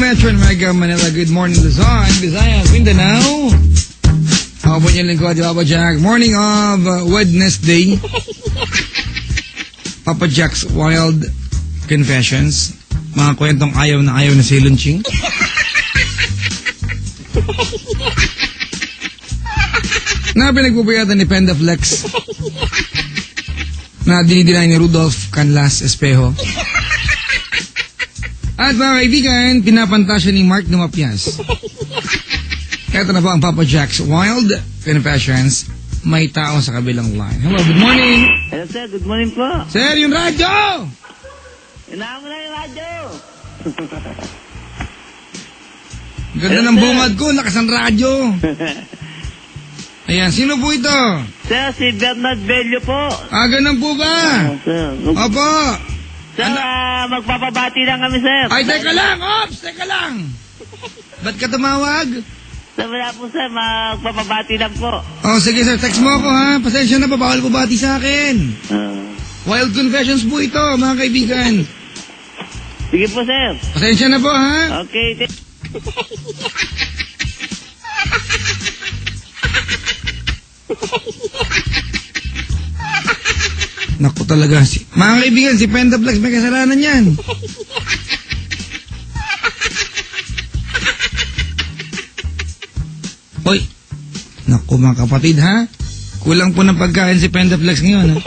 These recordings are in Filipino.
Metro and Mega Manila. Good morning, Luzon, Visayas, Mindanao. Ako po niyong lingkod, Papa Jack. Morning of Wednesday. Papa Jack's Wild Confessions. Mga kwentong ayaw na si Lunching. Na pinagpupuyatan ni Pendaflex. Na dinidinay ni Rudolph Canlas Espejo. At mga kaibigan, pinapantasya ni Mark Dumapias. Ito na po ang Papa Jack's Wild Confessions. May tao sa kabilang line. Hello, good morning. Hello sir, good morning po. Sir, yung radyo! Inaamo na yung radyo. Ganda ng bungad ko, lakas ang radyo. Ayan, sino po ito? Sir, si Bernard Bello po. Ganun po ba? Sir. Opo. Sir, magpapabati lang kami sir. Ay, teka lang, ops, teka lang. Ba't ka tumawag? Sir, wala po sir, magpapabati lang po. Sige sir, text mo ako ha. Pasensya na pa, bawal po bati sa akin. Wild Confessions po ito, mga kaibigan. Sige po sir. Pasensya na po ha. Okay. Naku talaga, mga kaibigan, si Pendaflex may kasalanan yan. Hoy, naku mga kapatid ha, kulang po ng pagkain si Pendaflex ngayon ha.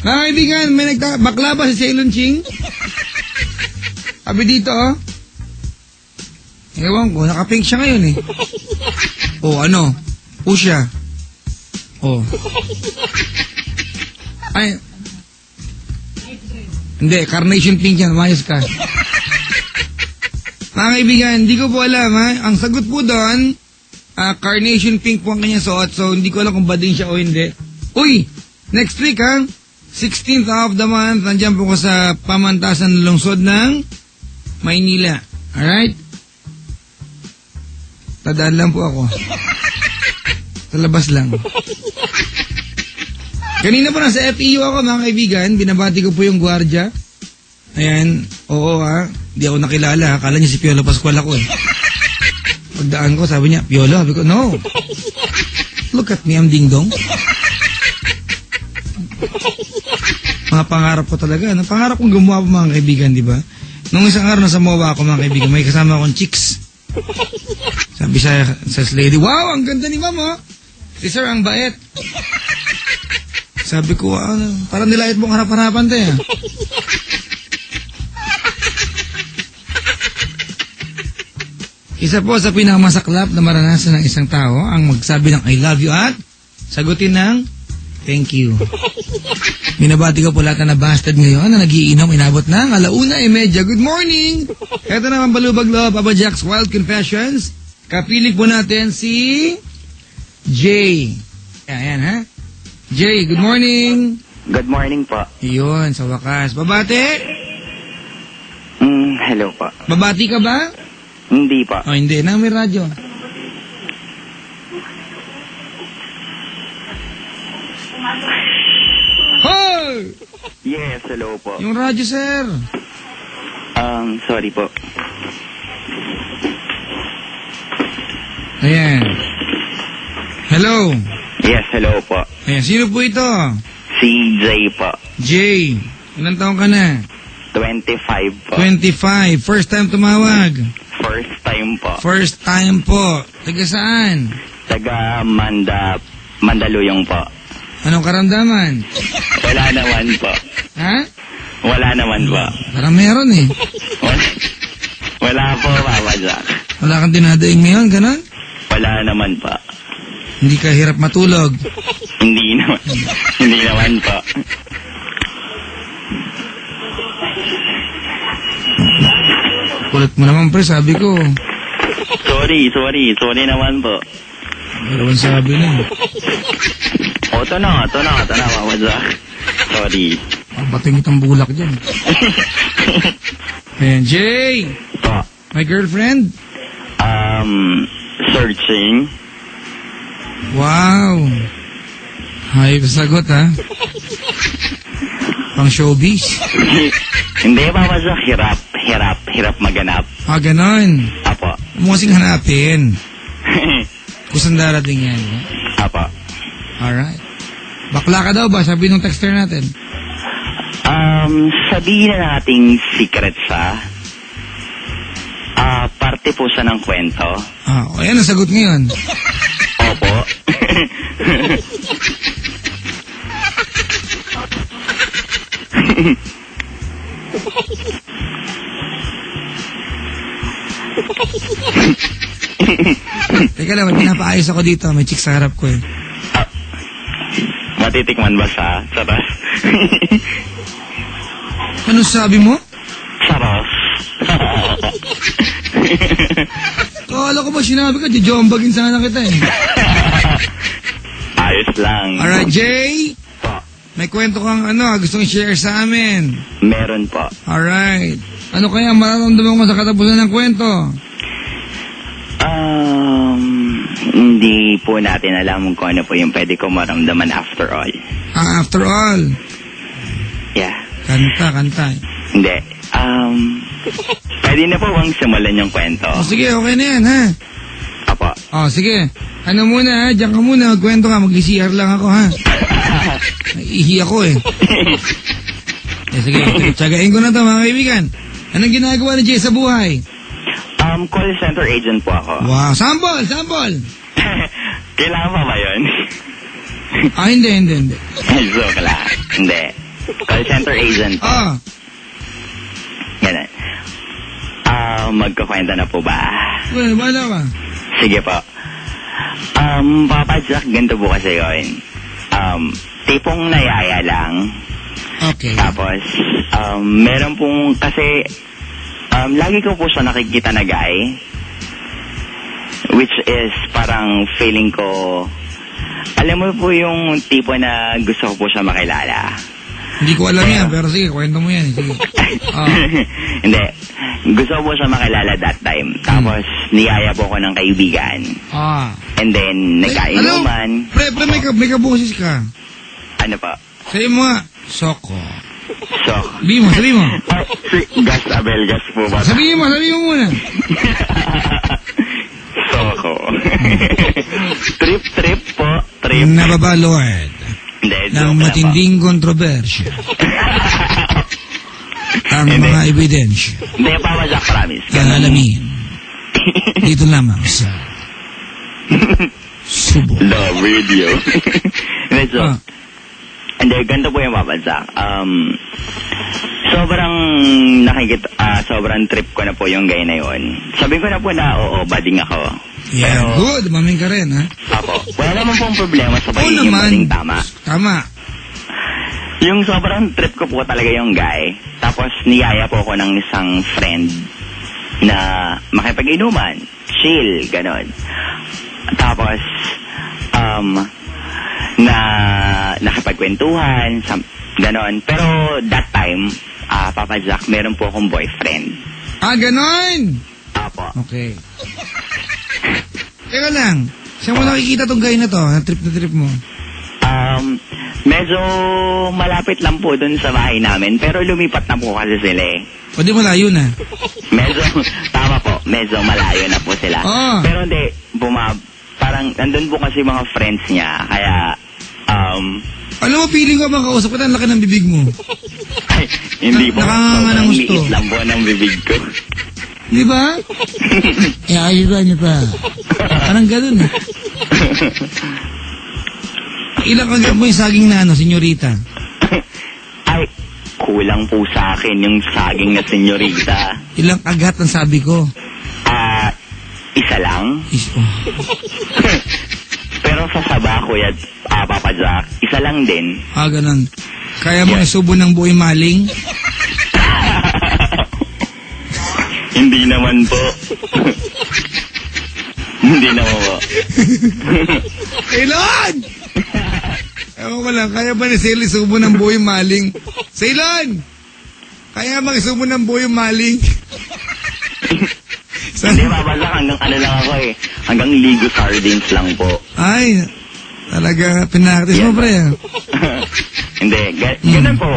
Mga kaibigan, may bakla ba si Ceylon Ching? Sabi dito oh. Ewan ko, nakapink siya ngayon eh. Ano? Pusya. Ay. Hindi, carnation pink yan. Mayos ka. Mga kaibigan, hindi ko po alam ha. Ang sagot po doon, carnation pink po ang kanyang suot. So, hindi ko alam kung bading siya o hindi. Uy! Next week ha, 16th of the month, nandiyan po ko sa pamantasan ng lungsod ng Maynila. Alright? Tadaan lang po ako. Sa labas lang. Kanina po nasa FEU ako mga kaibigan. Binabati ko po yung gwardiya. Ayan. Oo ha. Di ako nakilala. Akala niya si Piolo Pascual ako eh. Pagdaan ko sabi niya, Piolo. Sabi ko, no. Look at me, I'm ding dong. Mga pangarap ko talaga. Pangarap kong gumawa po mga kaibigan, di ba? Nung isang araw nasa MOA ako mga kaibigan, may kasama akong chicks. Sabi sa lady, wow, ang ganda ni mama. Si sir, ang bait. Sabi ko, parang nilayat mong harap-harapan tayo. Isa po sa pinakamasaklap na maranasan ng isang tao ang magsabi ng I love you at sagutin ng thank you. Binabati ko po lahat na bastard ngayon na nagiinom, inabot ng 1:30. Good morning! Ito naman Balubag Love, Papa Jack's Wild Confessions. Kapiling po natin si Jay. Ayan ha. Jay, good morning. Good morning po. Yun, sa wakas. Babati? Hello po. Babati ka ba? Hindi po. Hindi. May radyo. Hoy! Yes, hello po. Yung radyo, sir. Sorry po. Ayan. Hello. Yes, hello po. Ayan, sino po ito? Si Jay po. Jay. Ilang taong ka na? 25 po. 25. First time tumawag? First time po. First time po. Taga saan? Taga Mandaluyong po. Anong karamdaman? Wala naman po. Ha? Wala naman po. Parang meron eh. Wala po, Papa Jack. Wala kang dinadaing ngayon, ganon? Wala naman po. Hindi ka hirap matulog? Hindi naman. Hindi naman po. Kulit mo naman pre, sabi ko. Sorry naman po. Meron sabi na. Ito na, Papa Jack. Sorry. Bating itong bulak dyan. Ayan, Jay! Po. My girlfriend? Searching. Wow! Hayop sagot ha? Pang showbiz? Hindi, Papa Jack. hirap maganap. Ah, ganon. Apo. Mo kasing hanapin. Kusang darating yan. Apo. Alright. Bakla ka daw ba? Sabi nung texter natin. Sabihin na nating secret sa parte po siya ng kwento. Ah, o yan ang sagot ngayon. Opo. Teka lang, may pinapaayos ako dito. May chick sa harap ko eh. Matitikman ba sa saras? Ano sabi mo? Saras. Kala ko ba sinabi ka, jojombagin sana kita eh. Ayos lang. Alright, Jay. Po. May kwento kang gusto kong share sa amin. Meron po. Alright. Ano kaya mararamdaman mo sa katapusan ng kwento? Hindi po natin alam kung ano po yung pwede ko maramdaman after all. After all. Yeah. Kanta. Hindi. Pwede na po bang simulan yung kwento? Sige, okay na yan, ha? Apo. Sige. Ano muna, ha? Diyan ka muna, magkwento ka. Mag-CR lang ako, ha? Naiihi ako, eh. Sige, tsagain ko na to, mga kaibigan. Anong ginagawa ni Jay sa buhay? Call center agent po ako. Wow, sample! Kailangan pa ba yun? Hindi. Joke lang. Hindi. Call center agent po. Ganun. Magkakwenta na po ba? Well, wala ka. Sige po. Papa Jack, ganito po kasi yun. Tipong nayaya lang. Okay. Tapos, meron pong, kasi, lagi ko po siya nakikita na guy, which is parang feeling ko, alam mo po yung tipo na gusto ko po siya makilala. Hindi ko alam yan, pero sige, kwento mo yan. Sige. Hindi. Gusto ko po siya makilala that time. Tapos, niyaya po ko ng kaibigan. And then, nagkainuman. Pre, may kaboses ka. Ano pa? Sabi mo nga, Soko. Sabi mo. Gas Abel, gas po ba? Sabi mo muna. Soko. Trip po. Trip. Nababalord. Hindi, ng matinding kontrobersya. Ang mga ebidensya. Hindi, Papa Jack, promise. Alamin. Dito lamang sa Subo. Love radio. Hindi, ganito po yung Papa Jack. Sobrang trip ko na po yung guy na yun. Sabi ko na po na, bading ako. Yeah, pero, good. Maming ka rin, ha? Apo. Wala naman pong problema sa pagiging bading tama. Tama. Yung sobrang trip ko po talaga yung guy. Tapos, niyaya po ako ng isang friend na makipag-inuman. Chill, ganon. Tapos, na nakipagkwentuhan, ganon. Pero, that time, Papa Jack, meron po akong boyfriend. Ganon? Apo. Okay. Teka lang. Saan mo nakikita tong guy na to? Na trip mo? Medyo malapit lang po dun sa bahay namin. Pero lumipat na po kasi sila eh. O di malayo na? Tama po. Medyo malayo na po sila. Pero hindi, parang nandun po kasi mga friends niya. Kaya, alam mo, feeling ko makausap ko, ang laki ng bibig mo. Ay, hindi po. Nakanganga ng gusto. Liit lang po ng bibig ko. Di ba? Ayos niyo pa. Parang ganun eh. Ilang kagat mo yung saging na senyorita? Ay, kulang po sa akin yung saging na senyorita. Ilang kagat ang sabi ko? Isa lang. Pero sa saba ko yan, Papa Jack, isa lang din. Ganun. Kaya mo isubo ng buhay maling? Hindi naman po. Hindi naman po. Ceylon! Ewan ko lang, kaya ba ni Ceylon isubo ng buhay maling? Ceylon! Kaya bang isubo ng buhay maling? Hindi, babasa hanggang ano lang ako eh. Hanggang ligo sardines lang po. Ay, talaga pinaktis mo pre. Hindi, ganun po.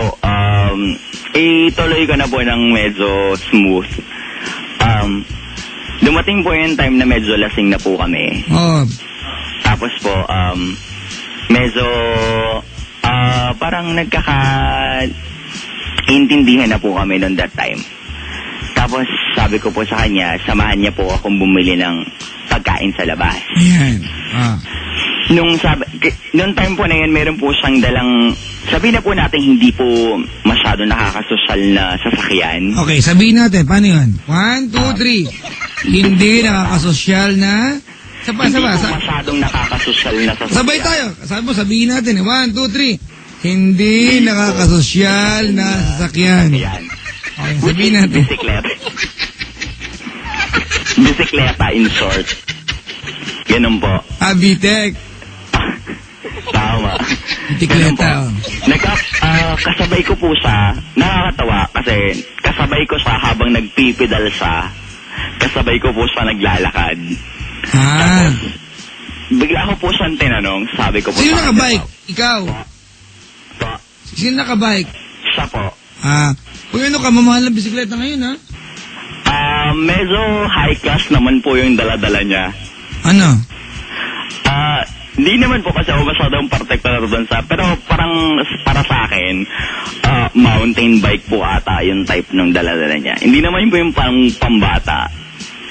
ituloy ko na po ng medyo smooth. Dumating po yung time na medyo lasing na po kami. Oh. Tapos po, medyo, parang nagkaka-intindihan na po kami noon that time. Tapos sabi ko po sa kanya, samahan niya po akong bumili ng pagkain sa labas. Ayan. Nung time po na yun, meron po siyang dalang, sabihin na po natin hindi po masyado nakakasosyal na sasakyan. Okay, sabihin natin, paano yun? 1, 2, 3. Hindi nakakasosyal na... Hindi po masyadong nakakasosyal na sasakyan. Sabay tayo. Sabihin natin, 1, 2, 3. Hindi nakakasosyal na sasakyan. Ayan. Okay, sabihin natin. Bisikleta. Bisikleta in short. Ganun po. Bitek. Tama. Bisikleta. Kasabay ko po siya. Nakakatawa kasi kasabay ko siya habang nagpipidal siya. Kasabay ko po siya naglalakad. Tapos, bigla ko po siyang tinanong. Sabi ko po sino nakabike? Ikaw? Po. Sino nakabike? Siya po. Kung ano ka, mamahal ng bisikleta ngayon, ha? Medyo high class naman po yung dala-dala niya. Ano? Hindi naman po kasi ako masyadong particular doon sa, pero parang para sa akin, mountain bike po ata yung type ng dala-dala niya. Hindi naman po yung parang pambata,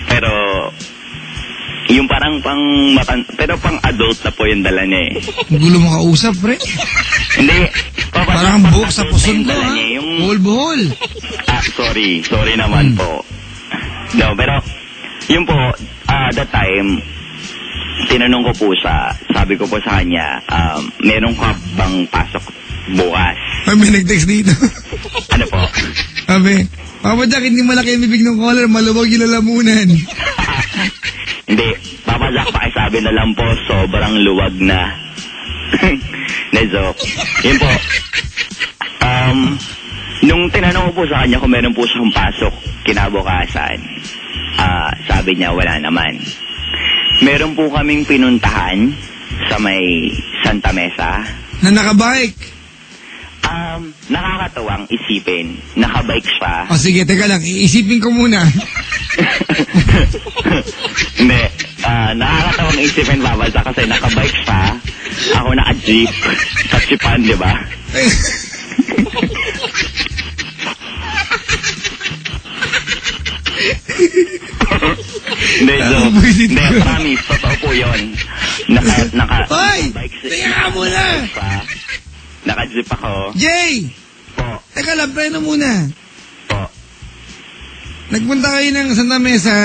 pero yung parang pero pang adult na po yung dala niya eh. Gulo mo kausap, pre. Hindi. Parang buhok sa puson ko, ha? Buhol-buhol. Sorry naman po. No, pero yun po, that time, tinanong ko po siya, sabi ko po sa kanya, meron ka bang pasok bukas? May nag-text dito. Ano po? Sabi, Papa Jack, hindi malaki yung bibig ng collar, maluwag yung lalamunan. Hindi, Papa Jack, pakisabi na lang po, sobrang luwag na. Joke. Yun po. Nung tinanong ko po sa kanya kung meron po siyang pasok kinabukasan, sabi niya wala naman. Meron po kaming pinuntahan sa may Santa Mesa. Na nakabike? Nakakatawang isipin. Nakabike siya. O sige, teka lang. Iisipin ko muna. Hindi. Nakakatawang isipin, Papa Jack, kasi nakabike siya. Ako naka-jeep. Katsipan, di ba? Hindi, promise. Totoo po yun. Hoy! Tingnan ka muna! Naka-jeep ako. Jay! Po. Teka lang, preno muna. Po. Nagpunta kayo ng Santa Mesa,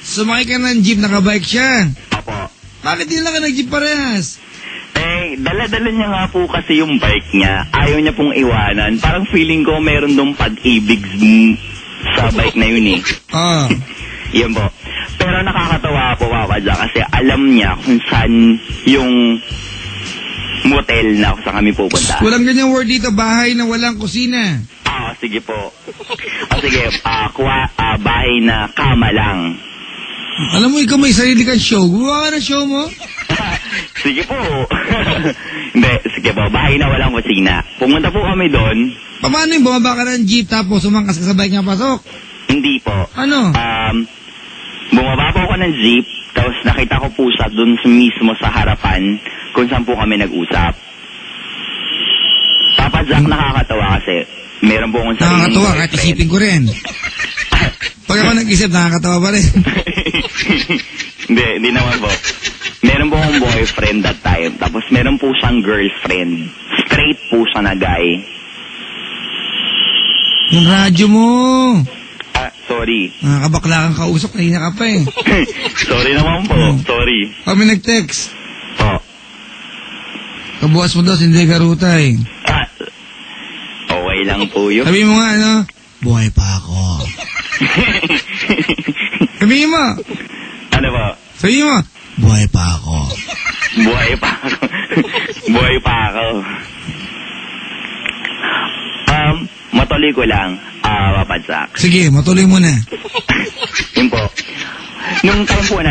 sumakay ka ng jeep, nakabike siya. Opo. Bakit di lang ka nag-jeep parehas? Dala-dala niya nga po kasi yung bike niya. Ayaw niya pong iwanan. Parang feeling ko meron dong pag-ibig sa bike na yun eh. Yan po. Pero nakakatawa po, Papa Jack, kasi alam niya kung saan yung motel na kung saan kami pupunta. Walang ganyang word dito, bahay na walang kusina. Sige po. Sige, bahay na kama lang. Alam mo, ikaw may sarili kang show. Gumawa ka ng show mo? Sige po. Hindi, sige po. Bahay na walang kusina. Pumunta po kami doon. Paano yung bumaba ka ng jeep tapos sumangkas ka sa bike niya pasok? Hindi po. Ano? Bumaba po ako ng jeep, tapos nakita ko po siya doon mismo sa harapan kung saan po kami nag-usap. Papa Jack, nakakatawa kasi meron po akong sarili. Nakakatawa, kahit isipin ko rin. Pag ako nag-isip, nakakatawa pa rin. Hindi naman po. Meron po akong boyfriend that time, tapos meron po siyang girlfriend. Straight po siya na guy. Yung radyo mo. Sorry. Nakakabakla kang kausap, kanina ka pa eh. Sorry naman po, sorry. Kami nag-text. Po. Kabukas mo daw, hindi garuta eh. Okay lang po yun. Sabi mo nga, ano? Buhay pa ako. Sabi mo. Ano ba? Sabi mo. Buhay pa ako. Buhay pa ako. Buhay pa ako. Matuloy ko lang, Papa Jack. Sige, matuloy mo na. Yun po. Nung time po na